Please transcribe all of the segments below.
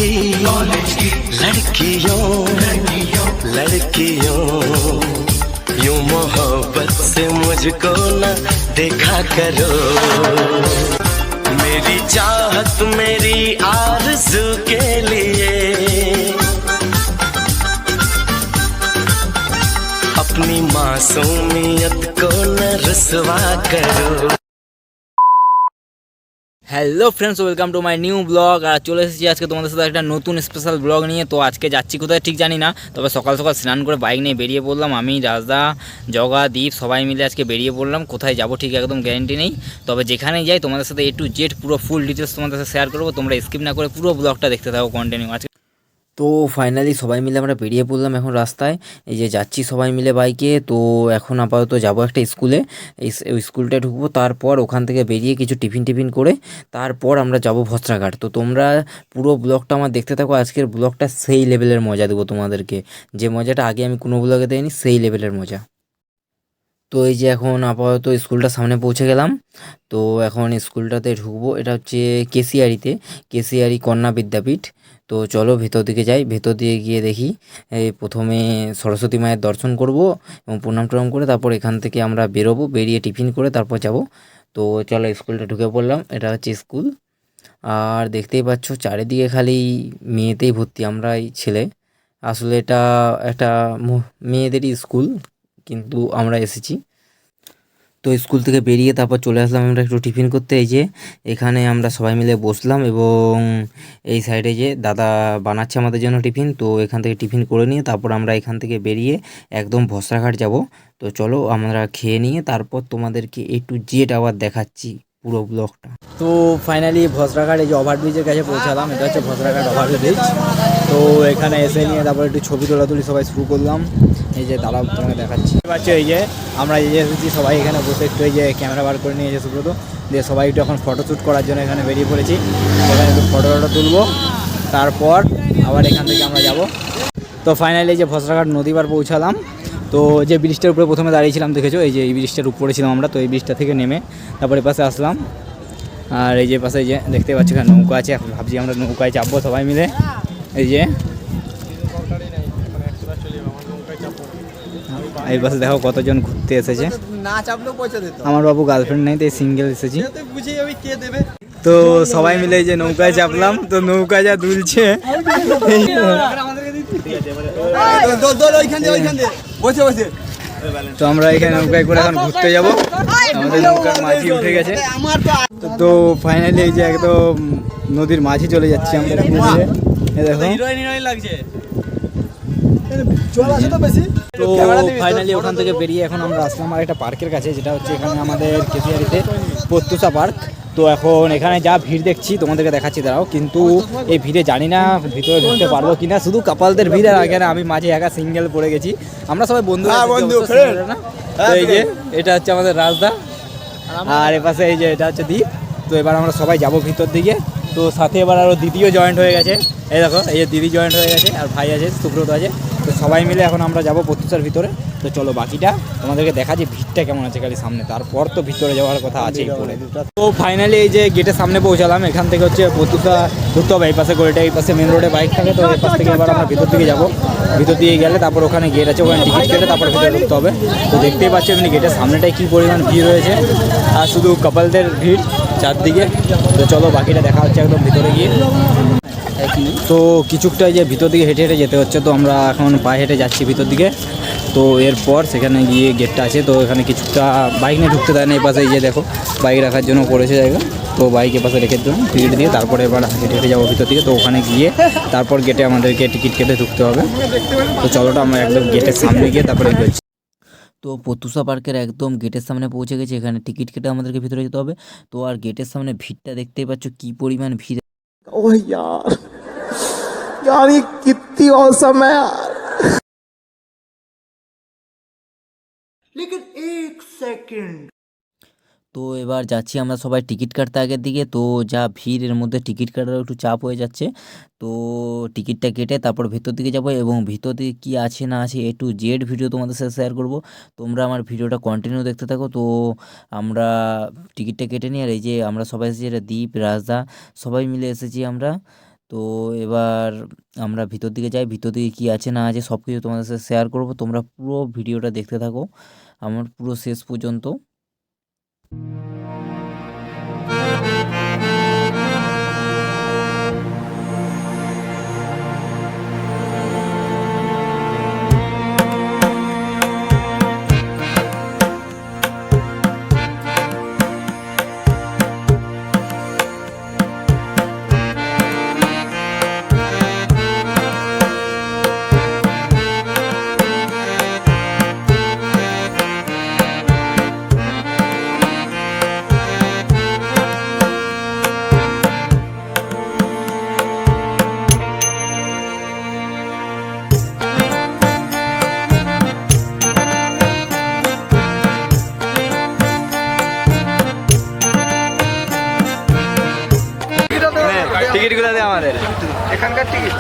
की लड़कियों लड़कियों यूं मोहब्बत से मुझको न देखा करो। मेरी चाहत मेरी आरज़ू के लिए अपनी मासूमियत को न रुसवा करो। Hello friends, welcome to my new blog. আর চলে এসেছি আজকে তোমাদের সাথে একটা নতুন স্পেশাল ব্লগ নিয়ে। তো আজকে যাচ্ছি কোথায় ঠিক জানি না, তবে সকাল সকাল স্নান করে বাইক নিয়ে বেরিয়ে পড়লাম। আমি, রাজদা, জগা, দীপ সবাই মিলে আজকে বেরিয়ে পড়লাম। কোথায় যাব ঠিক একদম গ্যারেন্টি নেই, তবে যেখানেই যাই তোমাদের সাথে A to Z পুরো ফুল ডিটেলস তোমাদের সাথে শেয়ার করবো। তোমরা স্কিপ না করে পুরো ব্লগটা দেখতে থাকো কন্টিনিউ। আজকে তো ফাইনালি সবাই মিলে আমরা বেরিয়ে পড়লাম এখন রাস্তায়। এই যে যাচ্ছি সবাই মিলে বাইকে। তো এখন আপাতত যাব একটা স্কুলে, ওই স্কুলটায় ঢুকবো। তারপর ওখান থেকে বেরিয়ে কিছু টিফিন করে তারপর আমরা যাব ভস্ত্রাঘাট। তো তোমরা পুরো ব্লগটা আমার দেখতে থাকো। আজকের ব্লগটা সেই লেভেলের মজা দেবো তোমাদেরকে, যে মজাটা আগে আমি কোনো ব্লগে দেইনি, সেই লেভেলের মজা। তো এই যে এখন আপাতত স্কুলটার সামনে পৌঁছে গেলাম। তো এখন স্কুলটাতে ঢুকবো। এটা হচ্ছে কেশিয়ারি কন্যা বিদ্যাপীঠ। তো চলো ভেতর দিকে যাই। ভেতর দিকে গিয়ে দেখি এই প্রথমে সরস্বতী মায়ের দর্শন করব এবং প্রণাম টনাম করে তারপর এখান থেকে আমরা বেরোবো। বেরিয়ে টিফিন করে তারপর যাব। তো চলো স্কুলটা ঢুকে পড়লাম। এটা হচ্ছে স্কুল। আর দেখতেই পাচ্ছ চারিদিকে খালি মেয়েতেই ভর্তি। আমরাই ছেলে। আসলে এটা একটা মেয়েদেরই স্কুল, কিন্তু আমরা এসেছি। তো স্কুল থেকে বেরিয়ে তারপর চলে আসলাম আমরা একটু টিফিন করতে। এই যে এখানে আমরা সবাই মিলে বসলাম এবং এই সাইডে যে দাদা বানাচ্ছে আমাদের জন্য টিফিন। তো এখান থেকে টিফিন করে নিয়ে তারপর আমরা এখান থেকে বেরিয়ে একদম ভস্ত্রাঘাট যাব। তো চলো আমরা খেয়ে নিয়ে তারপর তোমাদেরকে A to Z আবার দেখাচ্ছি পুরো ব্লগটা। তো ফাইনালি ভস্ত্রাঘাট এই যে ওভারব্রিজের কাছে পৌঁছালাম। এটা হচ্ছে ভস্ত্রাঘাট ওভারব্রিজ। তো এখানে এসে নিয়ে তারপর একটু ছবি তোলাতুলি সবাই শুরু করলাম। এই যে দাঁড়াও তোমাকে দেখাচ্ছি। পাচ্ছি এই যে আমরা এই যে এসেছি সবাই এখানে বসে একটু এই যে ক্যামেরা বার করে নিয়েছে সুব্রত দিয়ে সবাই একটু এখন ফটোশ্যুট করার জন্য এখানে বেরিয়ে পড়েছি। এখানে একটু ফটো তুলবো, তারপর আবার এখান থেকে আমরা যাব। তো ফাইনালি যে ভস্ত্রাঘাট নদী পার পৌঁছালাম। তো যে ব্রিজটার উপরে প্রথমে দাঁড়িয়েছিলাম দেখেছো, এই যে এই ব্রিজটার উপরে ছিলাম আমরা। তো এই ব্রিজটা থেকে নেমে তারপরে পাশে আসলাম। আর এই যে পাশে যে দেখতে পাচ্ছি এখানে নৌকা আছে। এখন ভাবছি আমরা নৌকায় চাপবো সবাই মিলে। এই যে এই পাশে দেখো কতজন ঘুরতে এসেছে। আমার বাবু গার্লফ্রেন্ড নেই, তাই সিঙ্গেল এসেছি। তো সবাই মিলে এই যে নৌকায় চাপলাম। তো নৌকা যা দুলছে, তো আমরা এখানে নৌকায় করে এখন ঘুরতে যাব। আমাদের নৌকার মাঝি উঠে গেছে। তো ফাইনালি এই যে একদম নদীর মাঝি চলে যাচ্ছি আমরা। দেখো তো ফাইনালি ওখান থেকে বেরিয়ে এখন আমরা আসলাম আর একটা পার্কের কাছে, যেটা হচ্ছে এখানে আমাদের কেশিয়ারিতে প্রত্যুষা পার্ক। তো এখন এখানে যা ভিড় দেখছি তোমাদেরকে দেখাচ্ছি, দাঁড়াও। কিন্তু এই ভিড়ে জানি না ভিতরে ঢুকতে পারবো কিনা। শুধু কাপালদের ভিড়, আর এখানে আমি মাঝে একা সিঙ্গেল পড়ে গেছি। আমরা সবাই বন্ধু না। তো এই যে এটা হচ্ছে আমাদের রাজদা, আর এপাশে এই যে এটা হচ্ছে দ্বীপ। তো এবার আমরা সবাই যাব ভিতর দিকে। তো সাথে এবার আরও দিদিও জয়েন্ট হয়ে গেছে। এই দেখো এই যে দিদি জয়েন্ট হয়ে গেছে, আর ভাই আছে, সুব্রত আছে। তো সবাই মিলে এখন আমরা যাব প্রত্যুষার ভিতরে। তো চলো বাকিটা তোমাদেরকে দেখা যে ভিড়টা কেমন আছে খালি সামনে, তারপর তো ভিতরে যাওয়ার কথা আছেই পরে। তো ফাইনালি এই যে গেটের সামনে পৌঁছালাম। এখান থেকে হচ্ছে প্রত্যুষা ঢুকতে হবে। এই পাশে গলিটা, এই পাশে মেন রোডে বাইক থাকে। তো এই পাশ থেকে এবার আমরা ভিতর দিকে যাবো। ভিতর দিয়ে গেলে তারপর ওখানে গেট আছে, ওখানে টিকিট কেটে তারপর ভিতরে ঢুকতে হবে। তো দেখতেই পাচ্ছি এমনি গেটের সামনেটায় কী পরিমাণ ভিড় রয়েছে, আর শুধু কাপলদের ভিড় চারদিকে। তো চলো বাকিটা দেখা হচ্ছে একদম ভিতরে গিয়ে। তো কিছুটা যে ভিতর দিকে হেঁটে হেঁটে যেতে হচ্ছে। তো আমরা এখন পায়ে হেঁটে যাচ্ছি ভিতর দিকে। তো এরপর সেখানে গিয়ে গেটটা আছে। তো এখানে কিছুটা বাইক নিয়ে ঢুকতে দেয় না। এই পাশে এই যে দেখো বাইক রাখার জন্য করেছে জায়গা। তো বাইক এ পাশে রেখে দিলাম টিকিট দিয়ে। তারপরে এবার হেঁটে হেঁটে যাবো ভিতর দিকে। তো ওখানে গিয়ে তারপর গেটে আমাদেরকে টিকিট কেটে ঢুকতে হবে। তো চলোটা আমরা একদম গেটের সামনে গিয়ে তারপরে এগোচ্ছি। তো প্রত্যুষা পার্কের একদম গেটের সামনে পৌঁছে গেছে। এখানে টিকিট কেটে আমাদেরকে ভিতরে যেতে হবে। তো আর গেটের সামনে ভিড়টা দেখতেই পাচ্ছ কী পরিমাণ ভিড়। ओह यार यार ये कितनी औसम है यार। लेकिन एक सेकंड। তো এবার যাচ্ছি আমরা সবাই টিকিট কাটতে আগের দিকে। তো যা ভিড়, এর মধ্যে টিকিট কাটারও একটু চাপ হয়ে যাচ্ছে। তো টিকিটটা কেটে তারপর ভেতর দিকে যাব এবং ভিতর দিকে কী আছে না আছে A to Z ভিডিও তোমাদের সাথে শেয়ার করব। তোমরা আমার ভিডিওটা কন্টিনিউ দেখতে থাকো। তো আমরা টিকিটটা কেটে নিই। আর এই যে আমরা সবাই এসেছি, এটা দীপ, রাজদা সবাই মিলে এসেছি আমরা। তো এবার আমরা ভিতর দিকে যাই, ভিতর দিকে কী আছে না আছে সব কিছু তোমাদের সাথে শেয়ার করবো। তোমরা পুরো ভিডিওটা দেখতে থাকো আমার পুরো শেষ পর্যন্ত। টিকিটগুলো দে আমাদের এখানকার টিকিট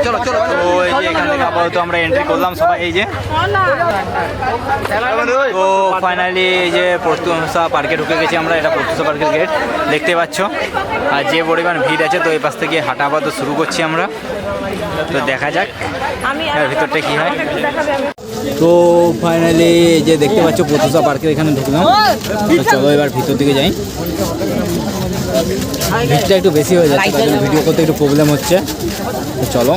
চলো চলো। তো এই যে এখান থেকে আপাতত আমরা এন্ট্রি করলাম সবাই, এই যে তো ফাইনালি এই যে প্রত্যুষা পার্কে ঢুকে গেছি আমরা। এটা প্রত্যুষা পার্কের গেট দেখতে পাচ্ছ, আর যে পরিমাণ ভিড় আছে তো এই পাশ থেকে হাঁটা আপাতত শুরু করছি আমরা। তো দেখা যাক এর ভিতরটা কী হয়। তো ফাইনালি যে দেখতে পাচ্ছ প্রত্যুষা পার্কের এখানে ঢুকলাম। তো চলো এবার ভিতর দিকে যাই। ভিড়টা একটু বেশি হয়ে যাচ্ছে, তার জন্য ভিডিও করতে একটু প্রবলেম হচ্ছে। তো চলো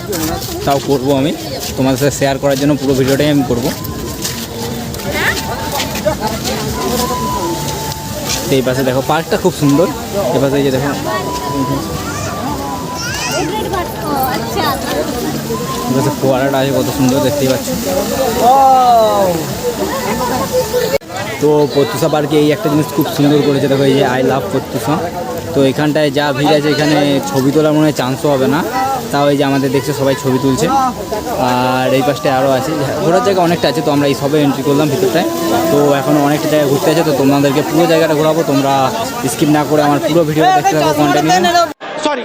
তাও করবো আমি তোমাদের সাথে শেয়ার করার জন্য, পুরো ভিডিওটাই আমি করবো। এই পাশে দেখো পার্কটা খুব সুন্দর, এ পাশে এই যে দেখো ফোয়ারাটা আছে কত সুন্দর দেখতেই পাচ্ছ। তো প্রত্যুষা পার্কে এই একটা জিনিস খুব সুন্দর করেছে, দেখো এই যে আই লাভ প্রত্যুষা। তো এখানটায় যা ভিড় আছে এখানে ছবি তোলার মনে হয় চান্সও হবে না, তাও এই যে আমাদের দেখছে সবাই ছবি তুলছে। আর এই পাশটায় আরও আছে, ঘোরার জায়গা অনেকটা আছে। তো আমরা এই সবে এন্ট্রি করলাম ভিতরটায়, তো এখনও অনেকটা জায়গা ঘুরতে আছে। তো তোমাদেরকে পুরো জায়গাটা ঘোরাবো, তোমরা স্কিপ না করে আমার পুরো ভিডিও দেখতে থাকো কন্টিনিউ। সরি।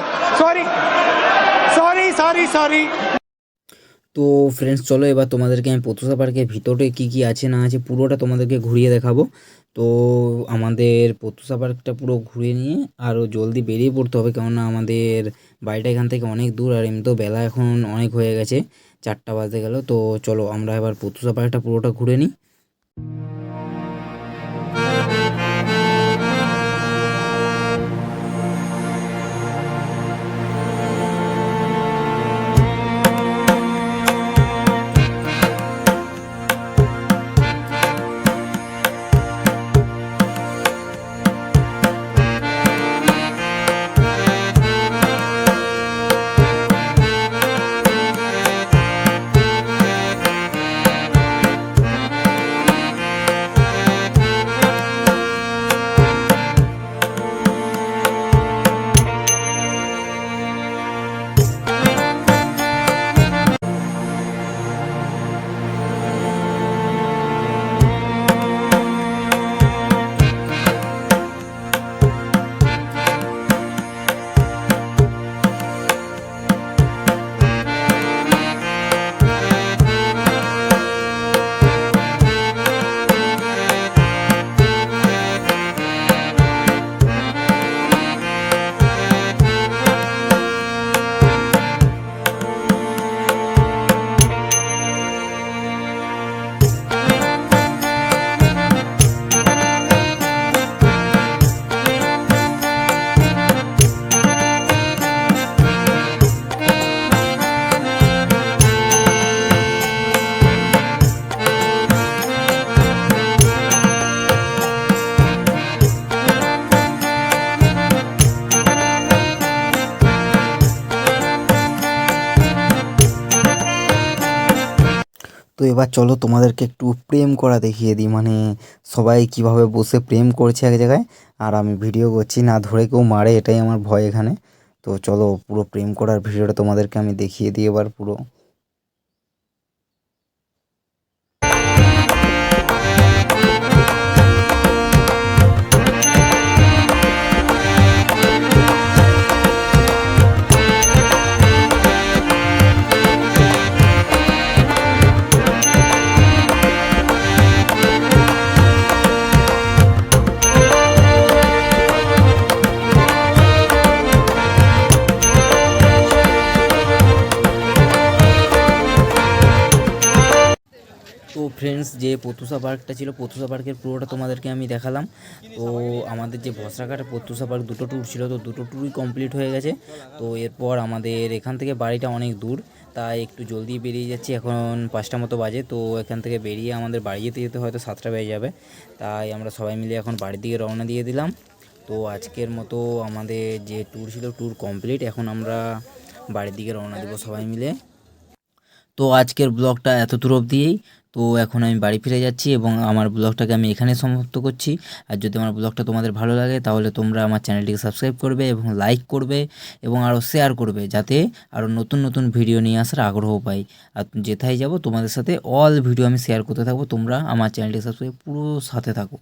তো ফ্রেন্ডস চলো এবার তোমাদেরকে আমি প্রত্যুষা পার্কের ভিতরে কী কী আছে না আছে পুরোটা তোমাদেরকে ঘুরিয়ে দেখাবো। তো আমাদের প্রত্যুষা পার্কটা পুরো ঘুরে নিয়ে আরও জলদি বেরিয়ে পড়তে হবে, কেননা আমাদের বাড়িটা এখান থেকে অনেক দূর, আর এমনিতেও বেলা এখন অনেক হয়ে গেছে, 4টা বাজতে গেল। তো চলো আমরা এবার প্রত্যুষা পার্কটা পুরোটা ঘুরে নিই। তো এবার চলো তোমাদেরকে একটু প্রেম করা দেখিয়ে দিই, মানে সবাই কিভাবে বসে প্রেম করছে এক জায়গায়, আর আমি ভিডিও করছি, না ধরে কেউ মারে এটাই আমার ভয় এখানে। তো চলো পুরো প্রেম করার ভিডিওটা তোমাদেরকে আমি দেখিয়ে দিই এবার পুরো। ফ্রেন্ডস, যে প্রত্যুষা পার্কটা ছিল, প্রত্যুষা পার্কের পুরোটা তোমাদেরকে আমি দেখালাম। তো আমাদের যে বসরাঘাট প্রত্যুষা পার্ক দুটো ট্যুর ছিল, তো দুটো ট্যুরই কমপ্লিট হয়ে গেছে। তো এরপর আমাদের এখান থেকে বাড়িটা অনেক দূর, তাই একটু জলদি বেরিয়ে যাচ্ছি। এখন 5টা মতো বাজে, তো এখান থেকে বেরিয়ে আমাদের বাড়ি যেতে যেতে হয়তো 7টা বেজে যাবে। তাই আমরা সবাই মিলে এখন বাড়ির দিকে রওনা দিয়ে দিলাম। তো আজকের মতো আমাদের যে ট্যুর ছিল, ট্যুর কমপ্লিট। এখন আমরা বাড়ির দিকে রওনা দেবো সবাই মিলে। তো আজকের ব্লগটা এত দূর অবধিই। তো এখন আমি বাড়ি ফিরে যাচ্ছি এবং আমার ব্লগটাকে আমি এখানে সমাপ্ত করছি। আর যদি আমার ব্লগটা তোমাদের ভালো লাগে তাহলে তোমরা আমার চ্যানেলটিকে সাবস্ক্রাইব করবে এবং লাইক করবে এবং আরও শেয়ার করবে, যাতে আরও নতুন নতুন ভিডিও নিয়ে আসার আগ্রহ পাই। আর যেথায় যাব তোমাদের সাথে অল ভিডিও আমি শেয়ার করতে থাকবো। তোমরা আমার চ্যানেলটিকে সাবস্ক্রাইব পুরো সাথে থাকো।